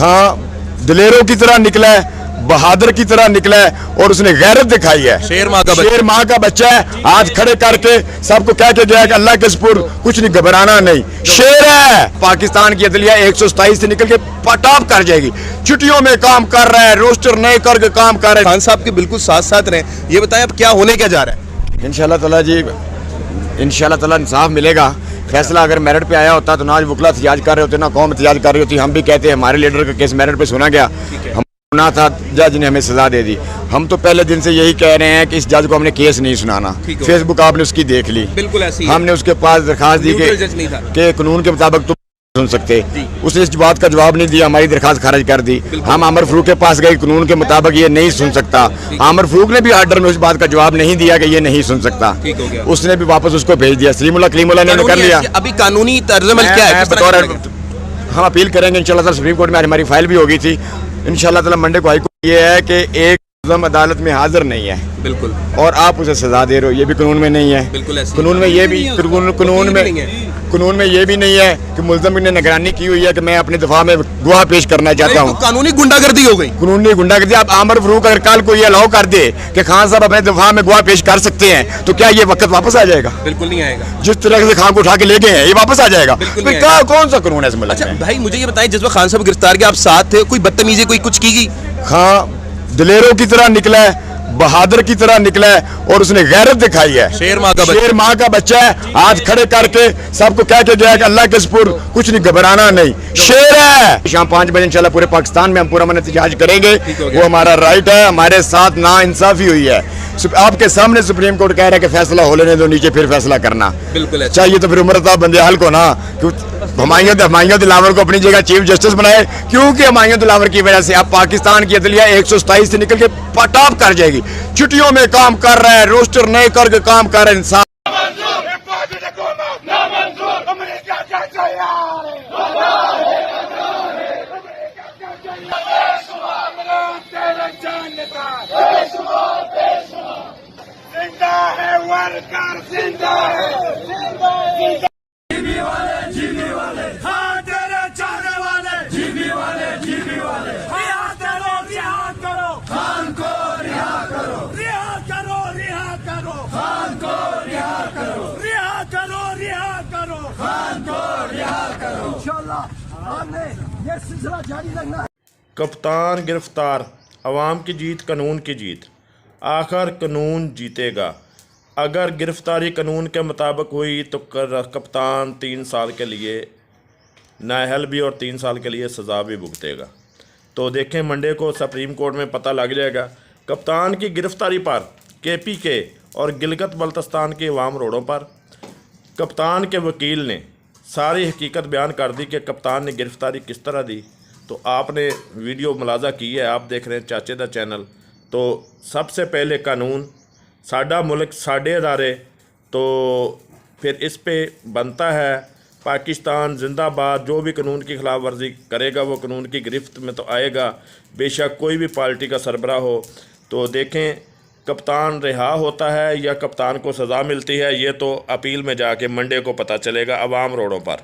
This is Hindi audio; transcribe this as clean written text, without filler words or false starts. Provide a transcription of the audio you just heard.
हाँ, दिलेरों की तरह निकला है, बहादुर की तरह निकला है और उसने गैरत दिखाई है। शेर माँ का बच्चा है। आज खड़े करके सबको कह के गया कि अल्लाह के सपुर्द, कुछ नहीं, घबराना नहीं, शेर है। पाकिस्तान की अदलिया 127 से निकल के टॉप कर जाएगी। छुट्टियों में काम कर रहा है, रोस्टर नए करके काम कर रहा है। खान साहब के बिल्कुल साथ साथ रहे। ये बताएं अब क्या होने क्या जा रहा है? इंशाल्लाह ताला जी, इंशाल्लाह ताला इंसाफ मिलेगा। फैसला अगर मेरिट पे आया होता तो ना आज वकला एहतजाज कर रहे होते, ना कौम एहतजाज कर रही होती। हम भी कहते हैं हमारे लीडर का केस मेरिट पे सुना गया, हम ना था, जज ने हमें सजा दे दी। हम तो पहले दिन से यही कह रहे हैं कि इस जज को हमने केस नहीं सुनाना। फेसबुक आपने उसकी देख ली, बिल्कुल ऐसी हमने उसके पास दरखास्त दी कि कानून के मुताबिक तुम सुन सकते। उसने इस बात का जवाब नहीं दिया, हमारी दरखास्त खारिज कर दी। हम आमिर फरूक के पास गए, कानून के मुताबिक ये नहीं सुन सकता। आमिर फरूक ने भी आर्डर में उस बात का जवाब नहीं दिया कि ये नहीं सुन सकता। उसने भी वापस उसको भेज दिया। सलीमुल्लाह कलीमुल्लाह ने कर लिया। अभी कानूनी तर्जुमा क्या है? हम अपील करेंगे इंशाल्लाह। सुप्रीम कोर्ट में हमारी फाइल भी होगी थी। इंशाल्लाह ताला मंडे को हाई कोर्ट ये है कि एक अदालत में हाजिर नहीं है, बिल्कुल, और आप उसे सजा दे रहे हो, ये भी कानून में नहीं है। बिल्कुल कानून में ये भी कानून में ये भी नहीं है कि मुल्ज़िम ने निगरानी की हुई है कि मैं अपने दफा में गवाह पेश करना चाहता हूँ। कानूनी गुंडागर्दी हो गई। कानूनी गुंडागर्दी। आप आमिर फरूक अगर कल को ये अलाउ कर दे कि खान साहब अपने दफा में गवाह पेश कर सकते हैं, तो क्या ये वक्त वापस आ जाएगा? बिल्कुल नहीं आएगा। जिस तरह से खान को उठा के ले गए हैं, ये वापस आ जाएगा? कौन सा कानून है इसमें? अच्छा भाई, मुझे ये बताएं, जिस वक्त खान साहब गिरफ्तार के आप साथ थे, कोई बदतमीजी, कोई कुछ की गई? हाँ, दिलेरों की तरह निकला है, बहादुर की तरह निकला है और उसने गैरत दिखाई है। शेर माँ का बच्चा है। आज खड़े करके सबको कह के गया कि अल्लाह के सपुर्द, कुछ नहीं, घबराना नहीं, शेर है। शाम 5 बजे इंशाल्लाह पूरे पाकिस्तान में हम पूरा मन एहतजाज करेंगे। वो हमारा राइट है। हमारे साथ ना इंसाफी हुई है। आपके सामने सुप्रीम कोर्ट कह रहा है कि फैसला हो लेने दो, नीचे फिर फैसला करना। बिल्कुल चाहिए तो फिर उमर बंदेहाल को ना, हुमायूं दिलावर को अपनी जगह चीफ जस्टिस बनाए, क्योंकि हुमायूं दिलावर की वजह से अब पाकिस्तान की अदलिया 127 से निकल के टॉप कर जाएगी। छुट्टियों में काम कर रहा है, रोस्टर नए करके काम कर रहा है। इंसान ये सिलसिला जारी रखना है। कप्तान गिरफ्तार, अवाम की जीत, कानून की जीत। आखिर कानून जीतेगा। अगर गिरफ्तारी कानून के मुताबिक हुई तो कप्तान 3 साल के लिए नाअहल भी और 3 साल के लिए सज़ा भी भुगतेगा। तो देखें, मंडे को सुप्रीम कोर्ट में पता लग जाएगा। कप्तान की गिरफ्तारी पर KPK और गिलगित बल्तिस्तान के अवाम रोडों पर। कप्तान के वकील ने सारी हकीकत बयान कर दी कि कप्तान ने गिरफ्तारी किस तरह दी। तो आपने वीडियो मुलाजा की है, आप देख रहे हैं चाचे दा चैनल। तो सबसे पहले कानून, साडा मुल्क, साडे अदारे, तो फिर इस पे बनता है पाकिस्तान जिंदाबाद। जो भी कानून की खिलाफ वर्जी करेगा वो कानून की गिरफ्त में तो आएगा, बेशक कोई भी पार्टी का सरबराह हो। तो देखें, कप्तान रिहा होता है या कप्तान को सज़ा मिलती है, ये तो अपील में जाके मंडे को पता चलेगा अवाम रोडों पर।